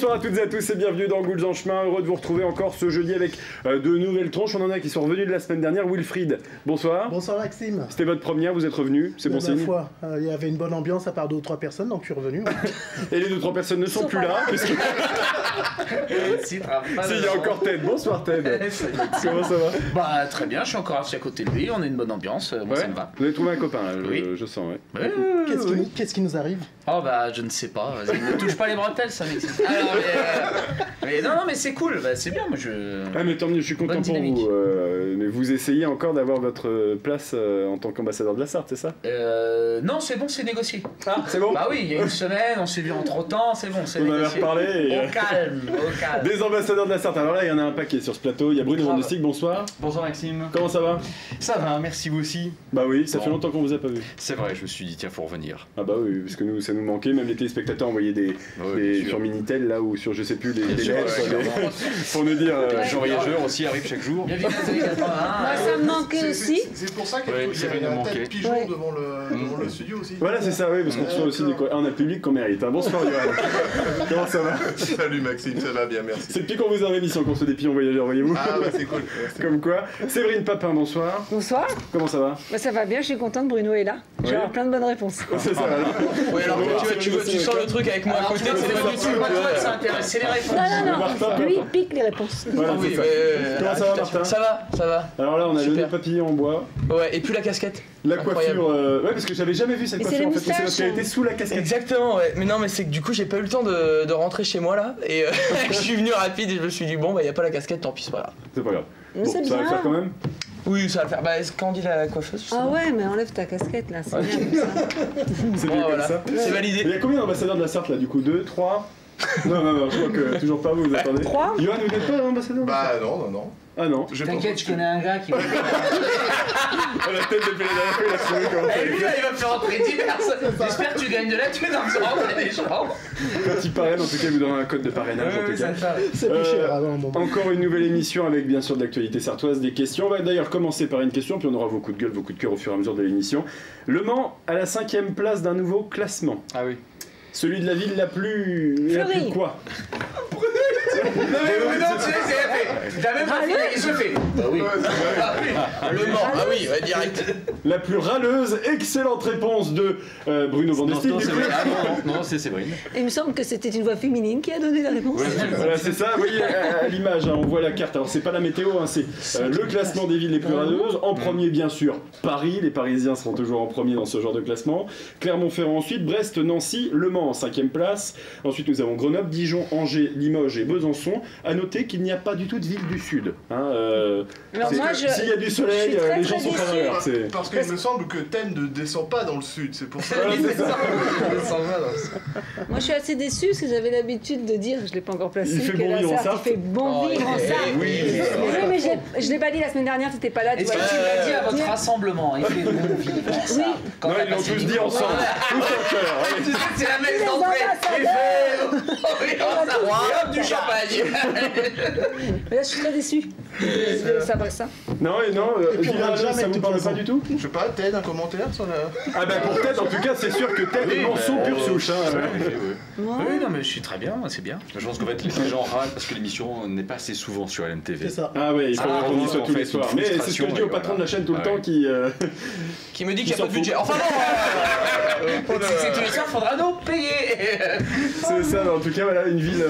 Bonsoir à toutes et à tous et bienvenue dans Ghouls en chemin. Heureux de vous retrouver encore ce jeudi avec de nouvelles tronches. On en a qui sont revenus de la semaine dernière. Wilfried, bonsoir. Bonsoir Maxime. C'était votre première, vous êtes revenu, c'est bon signe. Il y avait une bonne ambiance à part 2 ou 3 personnes, donc je suis revenu. Et les 2 ou 3 personnes ne sont plus là. Puisque... Si, il y a encore Ted. Bonsoir Ted. Comment ça va? Bah très bien, je suis encore assis à côté de lui, on a une bonne ambiance, moi ça me va. Vous avez trouvé un copain, là, oui. je sens, ouais. Qu'est-ce qui nous arrive? Oh bah je ne sais pas, ne touche pas les bretelles ça m'excite. Mais non mais c'est cool, bah, c'est bien moi je... Ah mais tant mieux, je suis content pour vous. Mais vous essayez encore d'avoir votre place en tant qu'ambassadeur de la Sarthe, c'est ça? Non c'est bon, c'est négocié. Ah c'est bon? Bah oui, il y a une semaine, on s'est vu entre temps, c'est bon, c'est On négocié. avait reparlé et... Au calme. Des ambassadeurs de la Sarthe, alors là il y en a un paquet sur ce plateau, il y a Bruno Vandestick, bonsoir. Bonsoir Maxime. Comment ça va? Ça va, merci vous aussi. Bah oui, ça fait longtemps qu'on vous a pas vu. C'est vrai, je me suis dit tiens faut revenir. Ah bah oui, parce que nous ça nous manquait, même les téléspectateurs envoyaient des sur Minitel là ou sur je sais plus les lettres pour nous dire... Jean Voyageur aussi arrive chaque jour. Moi ça me manquait aussi. C'est pour ça qu'il y a un tas de pigeons devant le studio aussi. Voilà c'est ça, oui, parce qu'on reçoit aussi des... on a le public qu'on mérite. Bonsoir Yoann. Comment ça va? Salut Maxime, ça va bien, merci. C'est depuis qu'on vous a en émission qu'on se fait des pigeons voyageurs, voyez-vous. Ah bah c'est cool. Comme quoi. Séverine Papin, bonsoir. Bonsoir. Comment ça va? Bah ça va bien, je suis contente, Bruno est là. Je vais avoir plein de bonnes réponses. C'est ça, alors. Oui, alors tu sens le truc avec moi à côté, c'est pas du tout. C'est les réponses. Non, lui il pique les réponses. Voilà, Oui, Comment ça va Martin? Ça va. Alors là on a Super. le papillon en bois. Ouais, et puis la casquette. La Incroyable. coiffure, ouais parce que j'avais jamais vu cette Et coiffure c'est en les fait, c'est parce moustaches, qu'elle était sous la casquette. Exactement, ouais. Mais non, mais c'est que du coup, j'ai pas eu le temps de rentrer chez moi là. Et je suis venu rapide et je me suis dit, bon, bah, y a pas la casquette, tant pis, c'est pas grave. C'est pas grave. Mais Bon, c'est ça va le faire bien. quand même? Oui, ça va le faire. Bah, quand on dit la coiffeuse, je sais Ah pas. ouais, mais enlève ta casquette là, c'est bien comme ça. C'est Bon, bien comme voilà. ça. C'est Il validé. y a combien d'ambassadeurs de la Sarthe là du coup? 2, 3? Non, je crois que toujours pas vous attendez. 3? Yoann, vous n'êtes pas ambassadeur? Bah non. Ah non. T'inquiète, je connais un gars qui va... On a peut-être depuis la dernière fois, il a trouvé comment ça lui là il va faire entrer 10 personnes. J'espère que tu gagnes de la thune en faisant rentrer des gens. Quand il parraine, en tout cas, il vous donne un code de parrainage en tout cas. C'est plus cher avant un moment. Encore une nouvelle émission avec bien sûr de l'actualité sartoise, des questions. On va d'ailleurs commencer par une question, puis on aura vos coups de gueule, vos coups de cœur au fur et à mesure de l'émission. Le Mans à la 5e place d'un nouveau classement. Ah oui. Celui de la ville la plus quoi? Non mais non, tu sais, c'est t'as même pas fini, il se fait. Bah oui. Le Mans, ah oui, ouais, direct. La plus râleuse, excellente réponse de Bruno Vandestick. Non, c'est Séverine. Il me semble que c'était une voix féminine qui a donné la réponse. Voilà, c'est ça, vous voyez à l'image, hein, on voit la carte. Alors c'est pas la météo, hein, c'est le classement des villes les plus râleuses. En premier bien sûr Paris, les Parisiens seront toujours en premier dans ce genre de classement. Clermont-Ferrand ensuite, Brest, Nancy, Le Mans en 5e place. Ensuite nous avons Grenoble, Dijon, Angers, Limoges et Besançon. À noter qu'il n'y a pas du tout de ville du sud. Hein, Alors moi, s'il y a du soleil, les gens sont pas râleurs. Parce qu'il me semble que Thème ne descend pas dans le sud, c'est pour ça. Voilà, c'est ça. Moi je suis assez déçue parce que j'avais l'habitude de dire, je l'ai pas encore placé, Il fait que bon la vivre en Sarthe, Sarthe. il fait bon vivre en Sarthe. oui. Mais je l'ai pas dit la semaine dernière, t'étais pas là. Est-ce que tu l'as dit à votre rassemblement? Il fait bon vivre en ça. Non, ils l'ont tous dit ensemble. Tous en cœur. Allez. Tu sais que c'est la messe d'entrée. Il fait bon vivre en ça. Du champagne. Mais là je suis très déçue. Ça va ça. Non, puis, on va Village, jamais ça vous tout parle pas ensemble. du tout? Je sais pas, Ted, un commentaire sur la... Ah bah pour Ted, en tout cas, c'est sûr que Ted est Manceau pure souche. Hein, Moi, Oui, non mais je suis très bien, c'est bien. Je pense qu'en fait les gens râlent parce que l'émission n'est pas assez souvent sur LMTV. C'est ça. Ah ouais, il faudrait qu'on y soit en tous les fait, soirs. une Mais c'est ce que je dis au frustration, patron et de la chaîne tout le voilà. temps qui... Qui me dit qu'il y a s'en pas de budget. Enfin non. Si c'est tous les soirs, faudra nous payer. C'est ça, en tout cas, voilà, une ville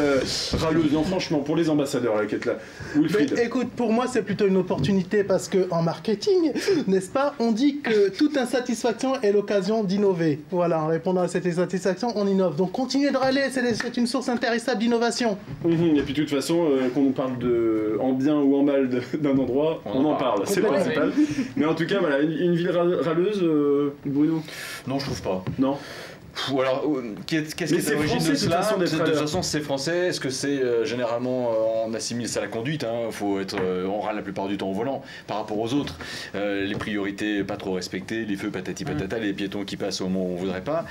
râleuse. Non, franchement, pour les ambassadeurs, la quête là. Mais Wilfried. écoute, pour moi c'est plutôt une opportunité parce que en marketing, n'est-ce pas, on dit que toute insatisfaction est l'occasion d'innover. Voilà, en répondant à cette insatisfaction, on innove. Donc continuez de râler, c'est une source intarissable d'innovation. Et puis de toute façon, qu'on parle en bien ou en mal d'un endroit, on en parle, c'est le principal. Mais en tout cas, voilà, une ville râleuse, Bruno? Non, je trouve pas. Non. Ou alors, qu'est-ce qui Mais est c'est à l'origine français, de de toute cela? façon, d'être De toute râleur. façon, c'est français. Est-ce que c'est généralement on assimile ça à la conduite? Faut être, on râle la plupart du temps au volant par rapport aux autres. Les priorités pas trop respectées, les feux patati patata, les piétons qui passent au moment où on voudrait pas.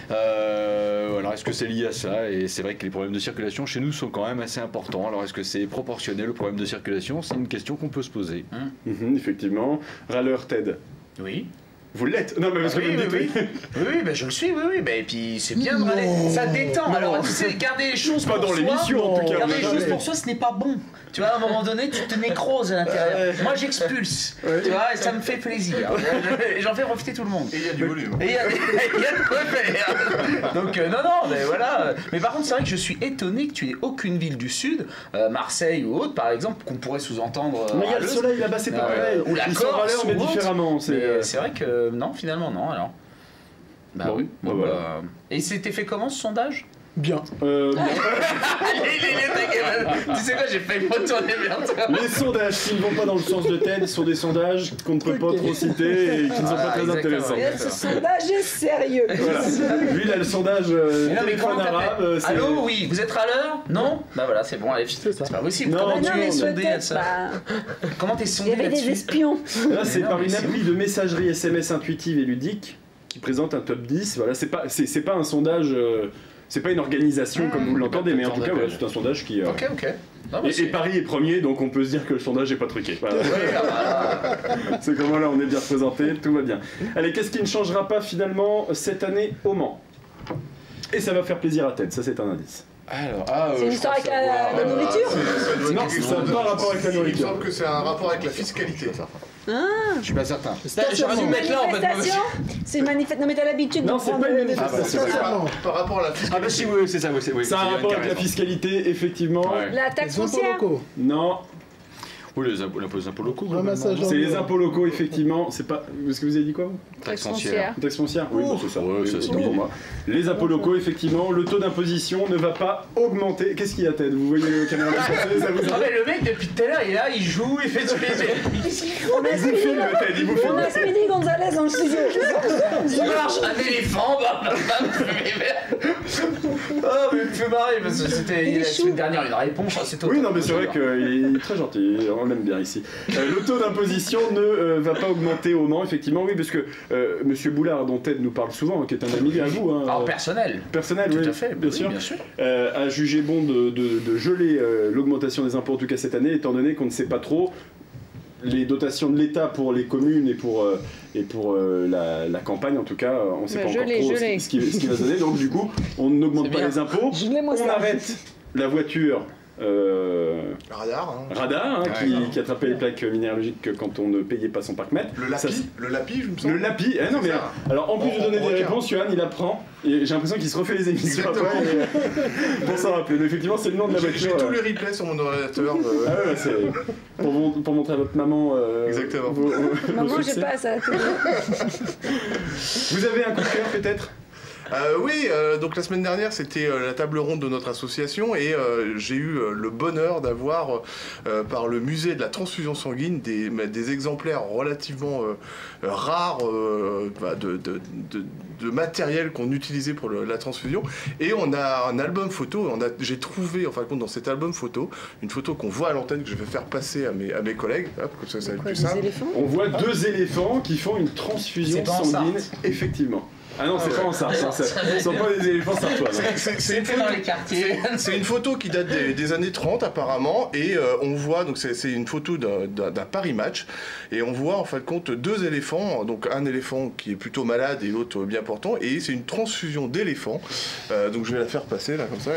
Alors, est-ce que c'est lié à ça? Et c'est vrai que les problèmes de circulation chez nous sont quand même assez importants. Alors, est-ce que c'est proportionnel au problème de circulation? C'est une question qu'on peut se poser. Effectivement. Râleur Ted. Oui. Vous l'êtes. Non, mais parce que vous me dites... Oui, bah, je le suis, oui. Bah, et puis c'est bien de râler. Ça détend. Alors, tu sais, garder les choses Pas pour dans soi. l'émission, en tout cas. Garder les choses pour soi, ce n'est pas bon. Tu vois, à un moment donné, tu te nécroses à l'intérieur. Moi, j'expulse. Tu vois, et ça me fait plaisir. Et j'en fais profiter tout le monde. Et il y a du volume. Et il y a de quoi faire. Donc, non, mais voilà. Mais par contre, c'est vrai que je suis étonné que tu n'aies aucune ville du Sud, Marseille ou autre, par exemple, qu'on pourrait sous-entendre. Mais il y a le soleil là-bas, c'est pas pareil. Ou la Ils sont Corse, valeurs, mais ou autre. différemment. C'est vrai que non, finalement, non, alors. Bah Bon, oui. bah Bon, voilà. bah. Et c'était fait comment ce sondage? Bien. Bien. Tu sais quoi, j'ai failli me retourner vers toi. Les sondages qui ne vont pas dans le sens de Ted sont des sondages qu'on ne peut pas trop citer et qui ne sont pas très exactement. intéressants. Et là, ce sondage est sérieux. Voilà. Lui, il a le sondage Mais non, mais téléphone comment arabe. t'appelles c'est- Allô, oui, vous êtes râleur? Non? Bah voilà, c'est bon, allez, ça. c'est pas possible. Non, Comment Ah tu non, mais es sondé à peut-être, ça? bah, Comment t'es il y sondé avait des là-dessus? espions. Là, c'est Mais non, par mais une c'est appli de messagerie SMS intuitive et ludique qui présente un top 10. Voilà, c'est pas un sondage. C'est pas une organisation comme vous l'entendez, mais en tout cas, voilà, c'est un sondage qui. Ok. Non, mais Et Paris est premier, donc on peut se dire que le sondage est pas truqué. Voilà. C'est comme là, on est bien représenté, tout va bien. Allez, qu'est-ce qui ne changera pas finalement cette année au Mans? Et ça va faire plaisir à Ted, ça c'est un indice. Alors, C'est une histoire avec la nourriture. Non, ça n'a pas rapport avec la Il me nourriture. semble que c'est un rapport avec la fiscalité. je suis pas certain. J'aurais dû me mettre là en fait. Manifestation. C'est une manifestation. Non, mais t'as l'habitude de Non, c'est prendre pas une le- manifestation. Par rapport à la Ah fiscalité. bah si, oui, c'est ça, oui. Ça a un rapport avec la fiscalité, effectivement. Ouais. La taxe Les impôts foncière. locaux. Non, Oui, les impôts locaux. Ramassage c'est les d'ordures. impôts locaux, effectivement. C'est pas. Est-ce que vous avez dit quoi vous? Taxe foncière. foncière. Une taxe foncière? Oui, bah, c'est ça. Ouais, Oui, ça, c'est c'est bon bien. pour moi. Les impôts locaux, effectivement, le taux d'imposition ne va pas augmenter. Qu'est-ce qu'il y a, Ted? Vous voyez le caméra français, ça vous Ah mais le mec depuis tout à l'heure il est là, il joue, il fait du plaisir. On a Il vous filme, Ted, il vous On filme. a Speedy Gonzalez dans le studio. Il marche, un éléphant, Oh mais il me fait marrer parce que c'était Il est la chou. semaine dernière une réponse, c'est tout. Oui, non, mais c'est vrai qu'il est très gentil, on l'aime bien ici. Le taux d'imposition ne va pas augmenter au Mans, effectivement, oui, parce que Monsieur Boulard, dont Ted nous parle souvent, qui est un ami à vous, hein, Alors personnel. personnel, Tout oui, à fait, bien oui, sûr, bien sûr. a jugé bon de geler l'augmentation des impôts, en tout cas cette année, étant donné qu'on ne sait pas trop les dotations de l'État pour les communes et pour la campagne, en tout cas, on ne sait pas encore trop ce qui va se donner, donc du coup, on n'augmente C'est pas bien. les impôts, Gelez-moi on ça. arrête la voiture Radar. Hein. radar, qui attrapait les plaques minéralogiques quand on ne payait pas son parc-mètre. Ça, Le Lapi, je me le semble. Lapi, non mais ça. alors en plus de donner des requin. réponses, Johan il apprend, et j'ai l'impression qu'il se refait les émissions Exactement. après, pour s'en rappeler. Mais effectivement c'est le nom de la J'ai voiture. tous les replays sur mon ordinateur. Ah ouais, c'est pour montrer à votre maman. Exactement. vos Maman, j'ai succès. pas ça. Vous avez un coup de cœur peut-être? Oui, donc la semaine dernière c'était la table ronde de notre association et j'ai eu le bonheur d'avoir par le musée de la transfusion sanguine des exemplaires relativement rares de matériel qu'on utilisait pour la transfusion, et on a un album photo. J'ai trouvé en fin de compte dans cet album photo une photo qu'on voit à l'antenne que je vais faire passer à mes collègues, hop, comme ça va être Quoi, plus des simple. éléphants? On voit deux éléphants qui font une transfusion C'est pas en sanguine, Sarthe. effectivement. Ah non, c'est pas en Sarthe, ça, ce sont pas des éléphants sartois. non. C'est une C'était dans photo- les quartiers. C'est une photo qui date des années 30 apparemment, et on voit, donc c'est une photo d'un Paris Match, et on voit en fin de compte deux éléphants, donc un éléphant qui est plutôt malade et l'autre bien portant, et c'est une transfusion d'éléphants, donc je vais la faire passer là comme ça,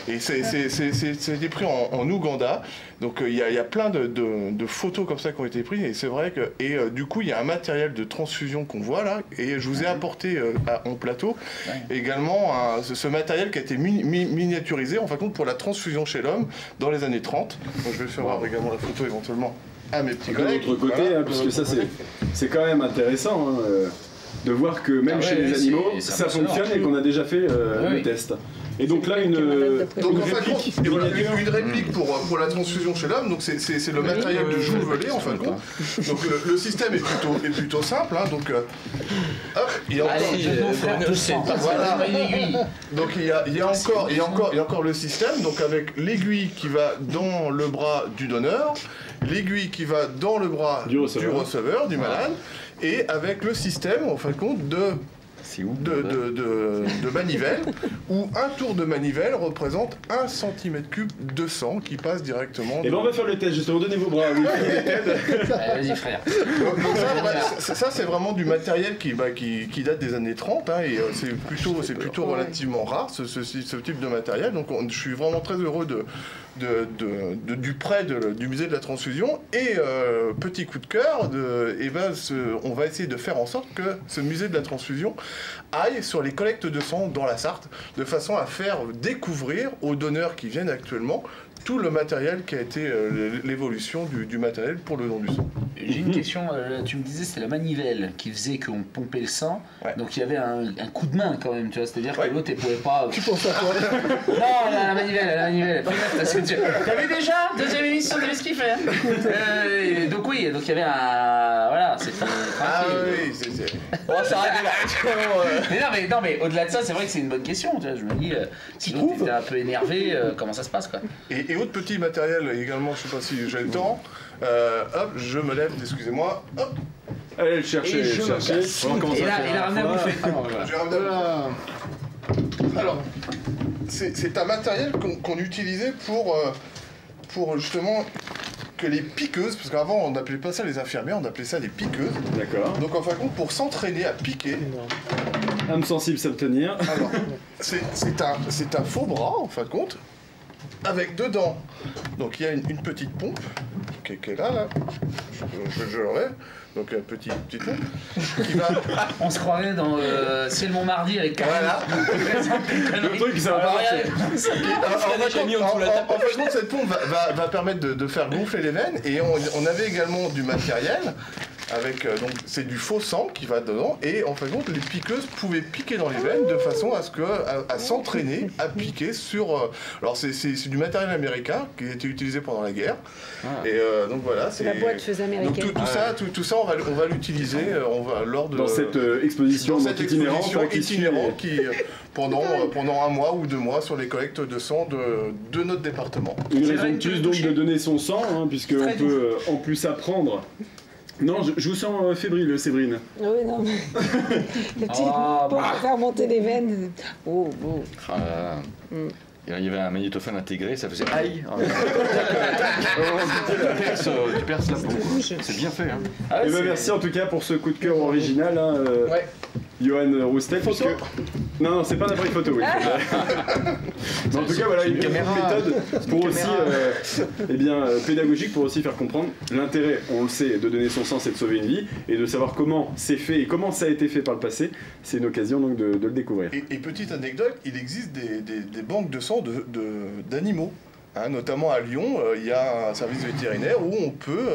et c'est été pris en Ouganda, donc il y a plein de photos comme ça qui ont été prises, et c'est vrai que, du coup il y a un matériel de transfusion qu'on voit là, et je vous ai apporté en plateau également ce matériel qui a été miniaturisé en fin de compte pour la transfusion chez l'homme dans les années 30. Donc je vais faire voir également la photo éventuellement à mes petits De collègues. l'autre côté, Voilà, hein, parce de que ça l'autre côté. c'est quand même intéressant de voir que même Ah chez ouais, les c'est- animaux c'est ça impressionnant. fonctionne et qu'on a déjà fait le oui. test. Et donc là une Donc en fin de réplique compte, et voilà, miniature. une réplique pour la transfusion chez l'homme, donc c'est le matériel de Jouvelet en fin de compte. Donc le système est plutôt simple, hein, donc hop, il y a encore, Allez, mon frère, Bruno, tout c'est sang. pas Voilà, une aiguille. donc il y a encore le système, donc avec l'aiguille qui va dans le bras du donneur, l'aiguille qui va dans le bras Du receveur. du malade, et avec le système en fin de compte de C'est où de manivelle, où un tour de manivelle représente 1 cm3 de sang qui passe directement. Et ben on va faire le test, justement, donnez vos bras. Oui, Vas-y frère. Donc ça c'est vraiment du matériel qui date des années 30 hein, et c'est plutôt relativement rare ce type de matériel. Donc je suis vraiment très heureux du prêt du musée de la transfusion et petit coup de cœur, on va essayer de faire en sorte que ce musée de la transfusion aille sur les collectes de sang dans la Sarthe de façon à faire découvrir aux donneurs qui viennent actuellement tout le matériel qui a été l'évolution du matériel pour le don du sang. J'ai une question, tu me disais c'était la manivelle qui faisait qu'on pompait le sang, donc il y avait un coup de main quand même, tu vois, c'est-à-dire que l'autre elle pouvait pas... Tu penses à quoi? Non, la manivelle, parce que t'as vu déjà, deuxième émission de ce qu'il fait. Donc oui, donc il y avait un... Voilà, c'était... Ah oui, c'est... On va s'arrêter là. Non mais au-delà de ça, c'est vrai que c'est une bonne question, tu vois, je me dis, sinon t'étais un peu énervé, comment ça se passe quoi. Et autre petit matériel également, je sais pas si j'ai le temps. Hop, je me lève, excusez-moi. Hop. Allez le chercher, Et On va commencer il à a faire ramené à bouffer. Je vais ramener- Alors, c'est un matériel qu'on utilisait pour justement que les piqueuses, parce qu'avant on n'appelait pas ça les infirmières, on appelait ça les piqueuses. D'accord. Donc en fin de compte, pour s'entraîner à piquer, Âme sensible, s'abstenir. alors, c'est un faux bras en fin de compte, avec dedans, donc il y a une petite pompe qui est là, je l'aurai, donc un petit pompe qui va... On se croirait dans Ciel Montmardi avec Karim. Voilà. Le truc, ça va pas marcher. En fait, cette pompe va permettre de faire gonfler les veines, et on avait également du matériel avec donc c'est du faux sang qui va dedans, et en fin de compte les piqueuses pouvaient piquer dans les veines de façon à s'entraîner à piquer sur alors c'est du matériel américain qui a été utilisé pendant la guerre. Et donc voilà, c'est La boîte américaine. donc tout ça on va l'utiliser lors de Dans cette exposition itinérante qui pendant un mois ou 2 mois sur les collectes de sang de notre département. Une raison de plus donc de donner son sang, hein, puisqu'on peut en plus apprendre. Non, je vous sens fébrile, Séverine. Ah oui, non, mais. Les petits pour faire monter les veines. Oh. Il y avait un magnétophone intégré, ça faisait aïe. Tu perces la peau. C'est bien fait. Hein. Et ben merci en tout cas pour ce coup de cœur original. Hein, Johan Roustel. Non, c'est pas un appareil photo, oui. Mais en tout cas, voilà, une méthode pour aussi, pédagogique pour aussi faire comprendre l'intérêt, on le sait, de donner son sang, c'est de sauver une vie, et de savoir comment c'est fait et comment ça a été fait par le passé. C'est une occasion donc de le découvrir. Et petite anecdote, il existe des banques de sang d'animaux. Hein, notamment à Lyon, il y a un service vétérinaire où on peut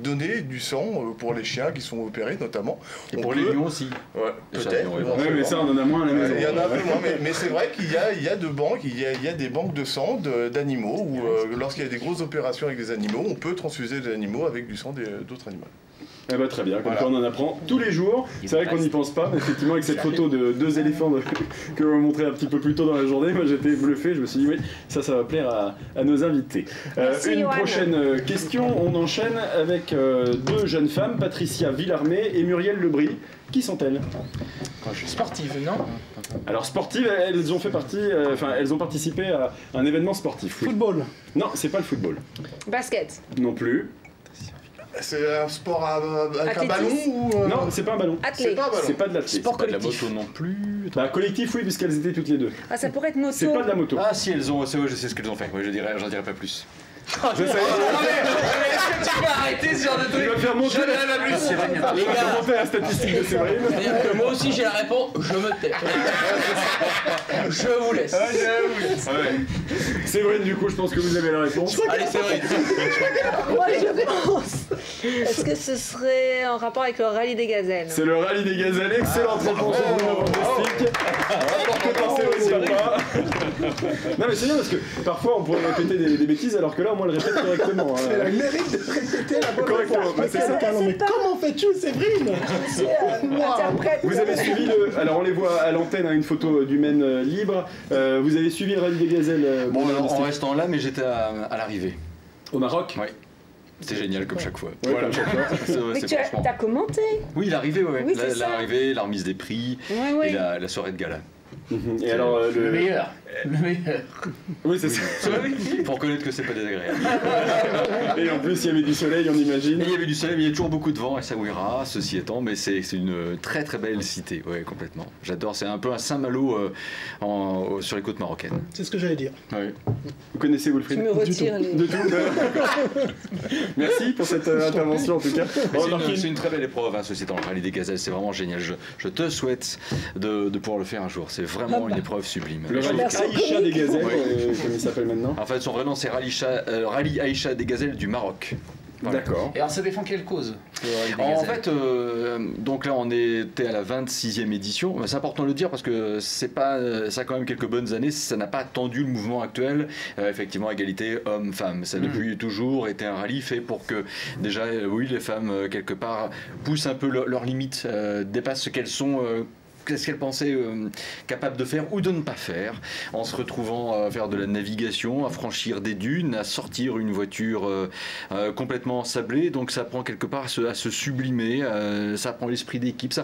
donner du sang pour les chiens qui sont opérés notamment. Et pour les lions aussi. Ouais, peut-être. Ouais, mais ça on en a moins à la maison. Il y en a un peu moins, mais c'est vrai qu'il y a deux banques, il y a des banques de sang d'animaux où lorsqu'il y a des grosses opérations avec des animaux, on peut transfuser des animaux avec du sang d'autres animaux. Eh ben, très bien, comme ça on en apprend tous les jours. C'est vrai qu'on n'y pense pas, mais effectivement avec cette photo de 2 éléphants que vous montrez un petit peu plus tôt dans la journée, moi j'étais bluffé, je me suis dit oui, ça va plaire à nos invités. Une prochaine question, on enchaîne avec 2 jeunes femmes, Patricia Villarmé et Muriel Lebris. Qui sont-elles? Sportive, non? Alors sportives, elles ont fait partie, elles ont participé à un événement sportif. Oui. Football. Non, c'est pas le football. Basket. Non plus. C'est un sport avec un Athlétisme. ballon ou Non, c'est pas un ballon. Athlète. C'est pas un ballon. C'est pas de l'athlétisme. Sport Pas de la collectif. moto non plus. Bah, collectif, oui, puisqu'elles étaient toutes les deux. Ah, ça pourrait être moto. C'est pas de la moto. Ah si, elles ont, je sais ce qu'elles ont fait. Oui, j'en dirai pas plus. Je sais. Est-ce que tu peux arrêter ce genre de Il truc? va faire monter Je ne la plus. Il va faire monter la statistique de Séverine. C'est-à-dire que moi aussi j'ai la réponse, je me tais. Je vous laisse. Séverine, du coup, je pense que vous avez la réponse. Allez, c'est vrai. Moi, je pense. Est-ce que ce serait en rapport avec le rallye des gazelles? C'est le rallye des gazelles. Excellente réponse au Bruno Fantastique. Rapporté par Séverine pas. Non, mais c'est bien parce que parfois on pourrait répéter des bêtises alors que là, au moins, elle répète correctement. Hein. Elle a le mérite de répéter la bonne Correctement. réponse. Bah, c'est ça. Mais comment fais-tu, Séverine? Interprète. Vous avez suivi le. Alors, on les voit à l'antenne, hein, une photo du Maine libre. Vous avez suivi le rallye des gazelles Bon, Bruno alors, en Fantastique restant là, mais j'étais à l'arrivée. au Maroc. Oui. C'était génial comme chaque fois. Ouais, comme chaque fois. Mais tu as commenté. Oui, il ouais. Oui, c'est ça. L'arrivée, la remise des prix Ouais. et la soirée de gala. Et alors, Le meilleur. Le meilleur. Oui, c'est ça. Pour reconnaître que c'est pas désagréable. Et en plus, il y avait du soleil, on imagine. Et il y avait du soleil, mais il y a toujours beaucoup de vent à Essaouira, ceci étant, mais c'est une très très belle cité, ouais, complètement. J'adore, c'est un peu un Saint-Malo sur les côtes marocaines. C'est ce que j'allais dire. Ouais. Vous connaissez Wilfried? Tu me retires les... De tout. Merci pour cette intervention en tout cas. Mais c'est une très belle épreuve, hein, ceci étant, le rallye des gazelles, c'est vraiment génial. Je te souhaite de pouvoir le faire un jour, c'est vraiment une épreuve sublime. Le rallye Aïcha des gazelles, comme il s'appelle maintenant. En fait, son vrai nom c'est Rallye Aïcha des gazelles du Maroc. Voilà. D'accord. Et alors ça défend quelle cause En fait, donc là on était à la 26e édition. C'est important de le dire parce que c'est pas, ça a quand même quelques bonnes années. Ça n'a pas attendu le mouvement actuel. Effectivement, égalité homme-femme. Ça a depuis toujours été un rallye fait pour que déjà, oui, les femmes quelque part poussent un peu leurs limites, dépassent ce qu'elles sont. Qu'est-ce qu'elle pensait capable de faire ou de ne pas faire, en se retrouvant à faire de la navigation, à franchir des dunes, à sortir une voiture complètement sablée. Donc ça prend quelque part à se sublimer, ça prend l'esprit d'équipe.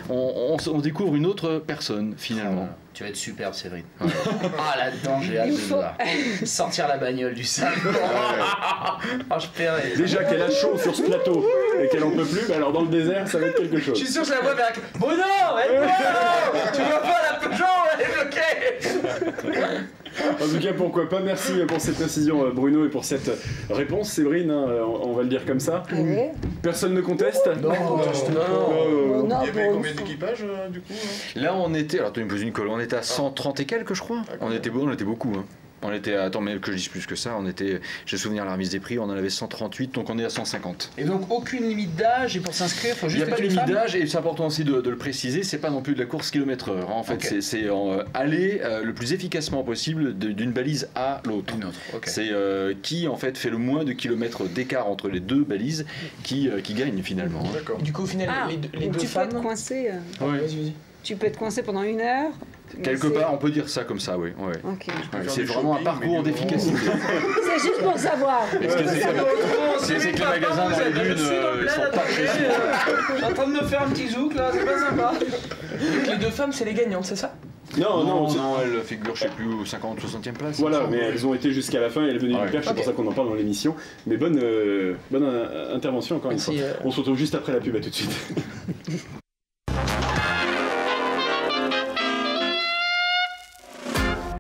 On découvre une autre personne finalement. Tu vas être superbe, Séverine. Ouais. Ah, là-dedans, j'ai hâte de voir. Sortir la bagnole du salon. Oh, je paierai. Déjà qu'elle a chaud sur ce plateau et qu'elle en peut plus, bah alors dans le désert, ça va être quelque chose. Je suis sûr que je la vois vers... Bruno, tu vois pas la Peugeot, elle est bloquée. En tout cas, pourquoi pas. Merci pour cette précision, Bruno, et pour cette réponse, Séverine. Hein, on va le dire comme ça. Ouais. Personne ne conteste. Non. Non, Il y avait pour combien une fois. d'équipages du coup Là on était, alors tu me poses une colle, on était à 130 et quelques je crois. On était beaucoup. Hein. On était, attends, mais que je dise plus que ça, j'ai souvenir la remise des prix, on en avait 138, donc on est à 150. Et donc aucune limite d'âge, et pour s'inscrire, il faut Il juste n'y a pas être de une limite femme. d'âge, et c'est important aussi de le préciser, c'est pas non plus de la course kilomètre-heure. En fait, Okay. c'est aller le plus efficacement possible d'une balise à l'autre. Une autre, ok. C'est qui en fait fait le moins de kilomètres d'écart entre les deux balises qui gagne finalement. Hein. D'accord. Du coup, au final, Ah, les donc deux tu peux femmes. être coincé. Ouais. Vas-y. Tu peux être coincé pendant 1 heure. mais Quelque c'est- part, on peut dire ça comme ça, oui. Ouais. Ok. Ouais, faire c'est du vraiment un shopping, parcours mais d'efficacité. C'est juste pour savoir. C'est que les magasins dans les dunes, ils sont pas précis. Je suis en train de me faire un petit zouk là, c'est pas sympa. Donc les deux femmes, c'est les gagnantes, c'est ça? Non, c'est- elle figure, je sais plus, au 50, 60e place. Voilà, mais elles ont été jusqu'à la fin et elles venaient Ouais. du perche, c'est pour Ok. ça qu'on en parle dans l'émission. Mais bonne intervention encore une fois. Merci, On se retrouve juste après la pub, à tout de suite.